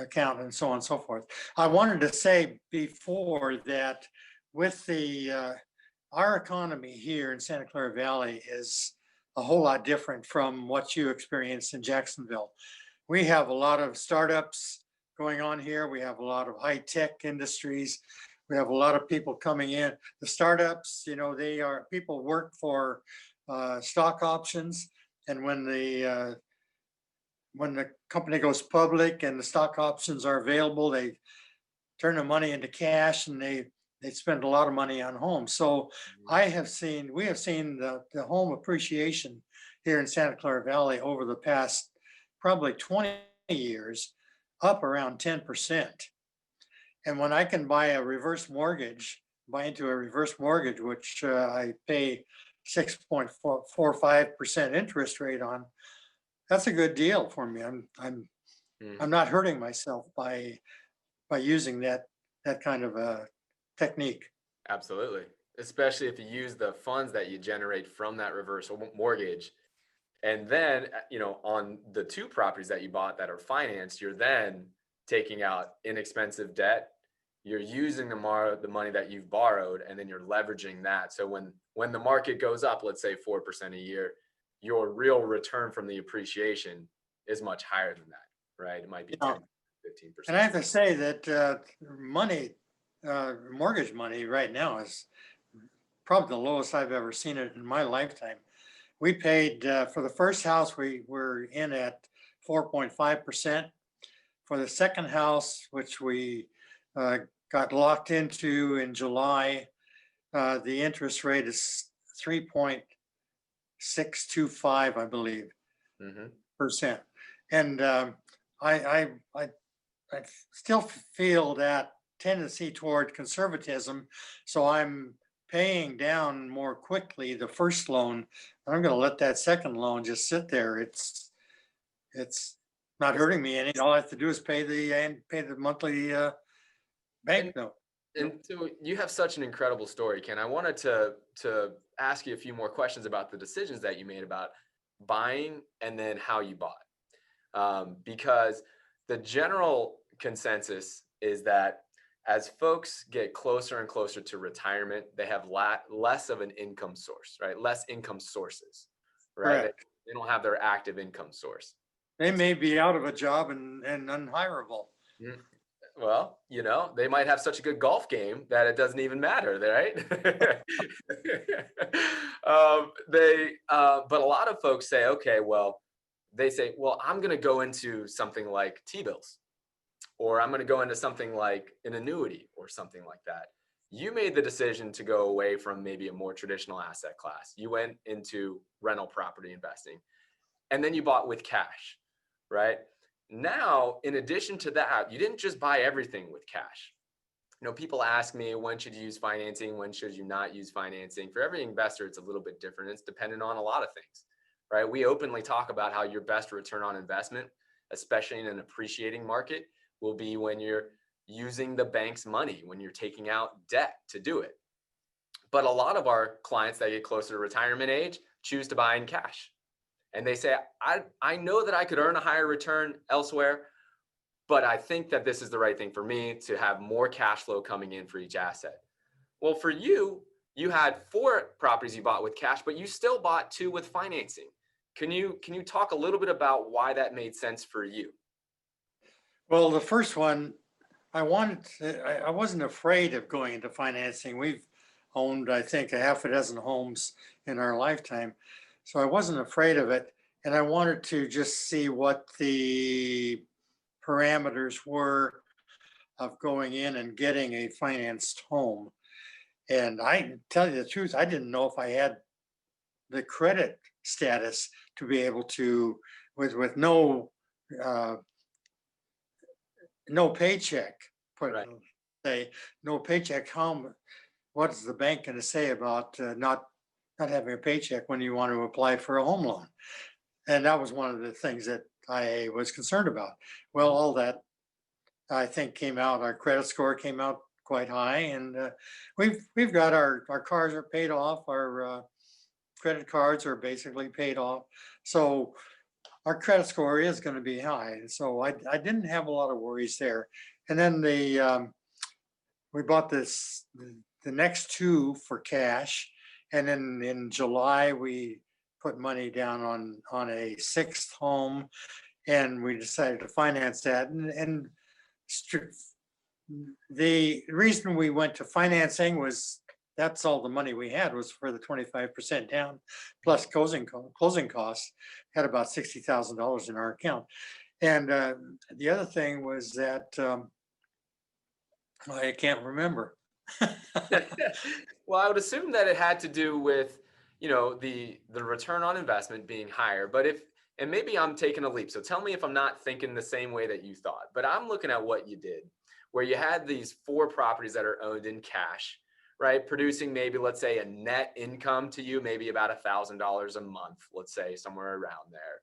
account and so on and so forth. I wanted to say before that with our economy here in Santa Clara Valley is a whole lot different from what you experienced in Jacksonville. We have a lot of startups going on here. We have a lot of high tech industries. We have a lot of people coming in. The startups, people work for stock options, and when the company goes public and the stock options are available, they turn the money into cash, and they spend a lot of money on homes. So we have seen the home appreciation here in Santa Clara Valley over the past probably 20 years up around 10%. And when I can buy into a reverse mortgage, which I pay 6.45% interest rate on, that's a good deal for me. I'm not hurting myself by using that kind of a technique. Absolutely. Especially if you use the funds that you generate from that reverse mortgage. And then, on the 2 properties that you bought that are financed, you're then taking out inexpensive debt. You're using the money that you've borrowed, and then you're leveraging that. So when the market goes up, let's say 4% a year, your real return from the appreciation is much higher than that, right? It might be 10, 15%. And I have to say that mortgage money right now is probably the lowest I've ever seen it in my lifetime. We paid for the first house we were in at 4.5%. For the second house, which we got locked into in July, the interest rate is 3.625, I believe, percent. And I still feel that tendency toward conservatism, so I'm paying down more quickly the first loan. I'm going to let that second loan just sit there. It's not hurting me any. All I have to do is pay the monthly bank note. And so you have such an incredible story, Ken. I wanted to ask you a few more questions about the decisions that you made about buying and then how you bought. Because the general consensus is that as folks get closer and closer to retirement, they have less of an income source, right? Less income sources, right? They don't have their active income source. They may be out of a job and unhireable. Well, they might have such a good golf game that it doesn't even matter, right? But a lot of folks say, okay, well, I'm going to go into something like T-bills, or I'm going to go into something like an annuity or something like that. You made the decision to go away from maybe a more traditional asset class. You went into rental property investing, and then you bought with cash, right? Now, in addition to that, you didn't just buy everything with cash. People ask me, when should you use financing? When should you not use financing? For every investor, it's a little bit different. It's dependent on a lot of things, right? We openly talk about how your best return on investment, especially in an appreciating market, will be when you're using the bank's money, when you're taking out debt to do it. But a lot of our clients that get closer to retirement age choose to buy in cash. And they say, I know that I could earn a higher return elsewhere, but I think that this is the right thing for me to have more cash flow coming in for each asset. Well, for you, you had 4 properties you bought with cash, but you still bought 2 with financing. Can you talk a little bit about why that made sense for you? Well, the first one, I wasn't afraid of going into financing. We've owned, I think, a half a dozen homes in our lifetime. So I wasn't afraid of it. And I wanted to just see what the parameters were of going in and getting a financed home. And I tell you the truth, I didn't know if I had the credit status to be able to, with no paycheck, no paycheck. What is the bank going to say about not having a paycheck when you want to apply for a home loan? And that was one of the things that I was concerned about. Well, all that I think came out. Our credit score came out quite high, and we've got our cars are paid off. Our credit cards are basically paid off. So our credit score is going to be high. And so I didn't have a lot of worries there. And then we bought the next two for cash. And then in July, we put money down on a sixth home, and we decided to finance that. And the reason we went to financing was that's all the money we had was for the 25% down plus closing costs. Had about $60,000 in our account. And the other thing was that I can't remember. Well, I would assume that it had to do with, the return on investment being higher. But and maybe I'm taking a leap. So tell me if I'm not thinking the same way that you thought. But I'm looking at what you did, where you had these 4 properties that are owned in cash, right? Producing maybe, let's say, a net income to you, maybe about $1,000 a month, let's say, somewhere around there.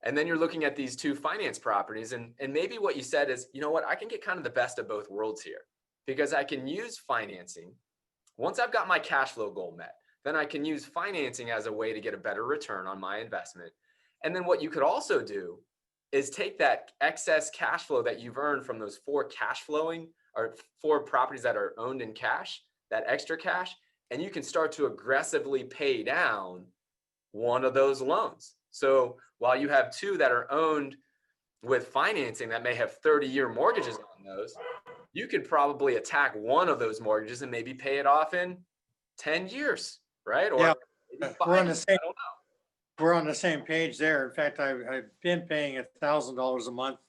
And then you're looking at these 2 finance properties, and maybe what you said is, you know what, I can get kind of the best of both worlds here, because I can use financing. Once I've got my cash flow goal met, then I can use financing as a way to get a better return on my investment. And then what you could also do is take that excess cash flow that you've earned from those 4 cash flowing or 4 properties that are owned in cash, that extra cash, and you can start to aggressively pay down one of those loans. So while you have 2 that are owned with financing that may have 30-year mortgages on those, you could probably attack one of those mortgages and maybe pay it off in 10 years, right? Or Yeah, maybe we're 5 on the years. same I don't know. we're on the same page there. In fact, I've been paying $1,000 a month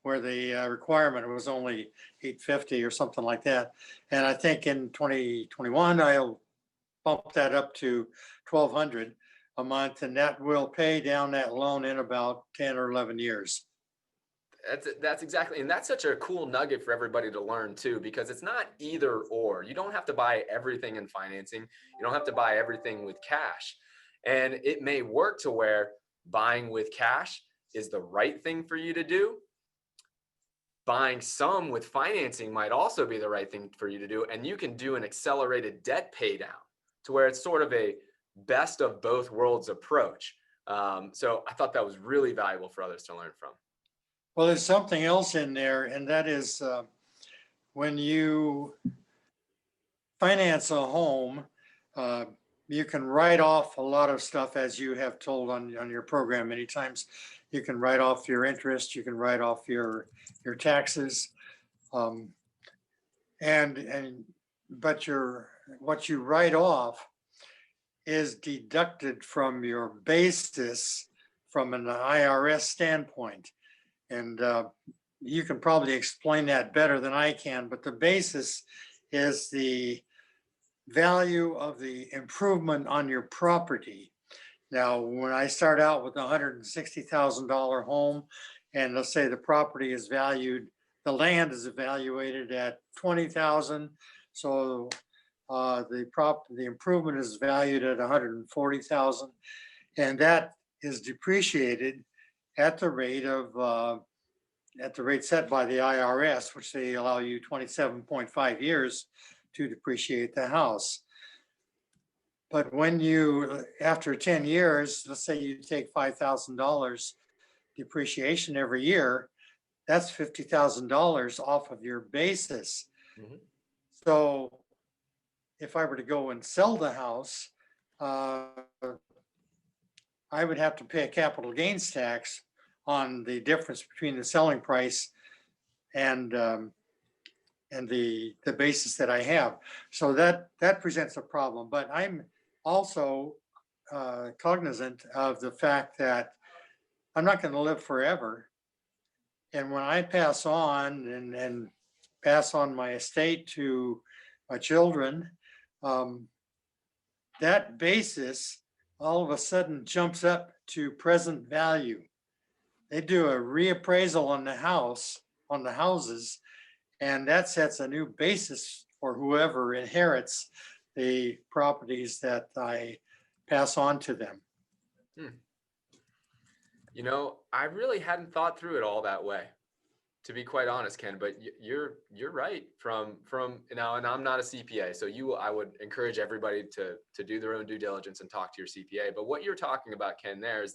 where the requirement was only 850 or something like that. And I think in 2021, I'll bump that up to 1,200 a month, and that will pay down that loan in about 10 or 11 years. That's exactly, and that's such a cool nugget for everybody to learn too, because it's not either or. You don't have to buy everything in financing. You don't have to buy everything with cash. And it may work to where buying with cash is the right thing for you to do. Buying some with financing might also be the right thing for you to do. And you can do an accelerated debt pay down to where it's sort of a best of both worlds approach. So I thought that was really valuable for others to learn from. Well, there's something else in there, and that is when you finance a home, uh, you can write off a lot of stuff, as you have told on your program many times. You can write off your interest, you can write off your taxes, um, and but what you write off is deducted from your basis from an IRS standpoint. And you can probably explain that better than I can, but the basis is the value of the improvement on your property. Now, when I start out with a $160,000 home, and let's say the property is valued, the land is evaluated at 20,000, so the improvement is valued at 140,000, and that is depreciated at the rate set by the IRS, which they allow you 27.5 years to depreciate the house. But when after 10 years, let's say you take $5,000 depreciation every year, that's $50,000 off of your basis. Mm-hmm. So if I were to go and sell the house, I would have to pay a capital gains tax on the difference between the selling price and the basis that I have. So that presents a problem. But I'm also cognizant of the fact that I'm not going to live forever. And when I pass on and pass on my estate to my children, that basis all of a sudden jumps up to present value. They do a reappraisal on the houses, and that sets a new basis for whoever inherits the properties that I pass on to them. I really hadn't thought through it all that way, to be quite honest, Ken, but you're right from now, and I'm not a CPA. So I would encourage everybody to do their own due diligence and talk to your CPA. But what you're talking about, Ken, there's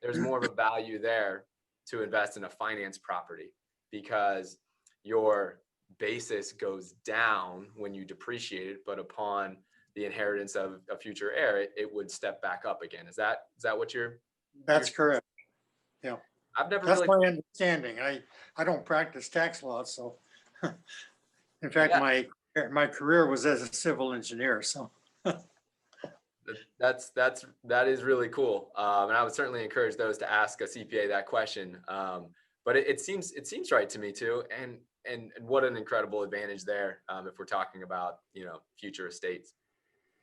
there's more of a value there to invest in a finance property because your basis goes down when you depreciate it, but upon the inheritance of a future heir, it would step back up again. Is that what you're That's correct. Yeah, I've never that's really, my understanding. I don't practice tax law, so in fact, yeah, my career was as a civil engineer, so. that is really cool. And I would certainly encourage those to ask a CPA that question. But it seems right to me too. And what an incredible advantage there if we're talking about future estates.